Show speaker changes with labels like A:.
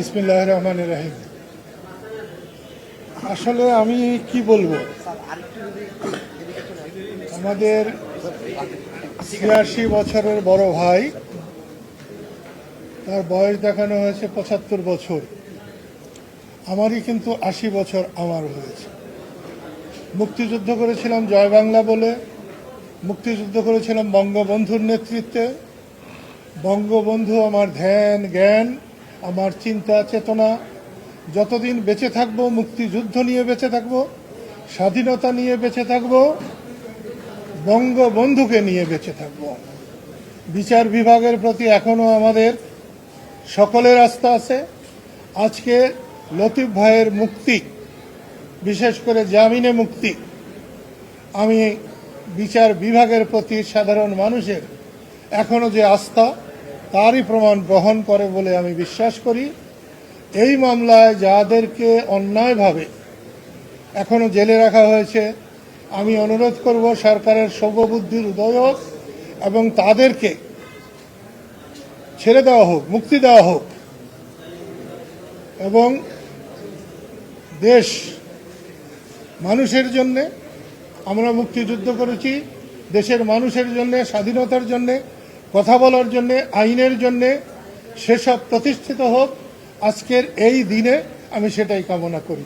A: বিসমিল্লাহির রহমানির রহিম। আসলে আমি কি বলবো, আমাদের ৮৬ বছরের বড় ভাই, তার বয়স দেখানো হয়েছে ৭৫ বছর। আমারই কিন্তু ৮০ বছর আমার হয়েছে। মুক্তিযুদ্ধ করেছিলাম জয় বাংলা বলে, মুক্তিযুদ্ধ করেছিলাম বঙ্গবন্ধুর নেতৃত্বে। বঙ্গবন্ধু আমার ধ্যান জ্ঞান, আমার চিন্তা চেতনা। যতদিন বেঁচে থাকবো মুক্তিযুদ্ধ নিয়ে বেঁচে থাকবো, স্বাধীনতা নিয়ে বেঁচে থাকবো, বঙ্গবন্ধুকে নিয়ে বেঁচে থাকবো। বিচার বিভাগের প্রতি এখনো আমাদের সকলের আস্থা আছে। আজকে লতিফ ভাইয়ের মুক্তি, বিশেষ করে জামিনে মুক্তি, আমি বিচার বিভাগের প্রতি সাধারণ মানুষের এখনো যে আস্থা, তারই প্রমাণ বহন করে বলে আমি বিশ্বাস করি। এই মামলায় যাদেরকে অন্যায়ভাবে এখনো জেলে রাখা হয়েছে, আমি অনুরোধ করব সরকারের শুভবুদ্ধির উদয় হোক এবং তাদেরকে ছেড়ে দেওয়া হোক, মুক্তি দেওয়া হোক। এবং দেশ মানুষের জন্যে আমরা মুক্তিযুদ্ধ করেছি, দেশের মানুষের জন্যে, স্বাধীনতার জন্যে, কথা বলার জন্যে, আইনের জন্যে, সেসব প্রতিষ্ঠিত হোক। আজকের এই দিনে আমি সেটাই কামনা করি।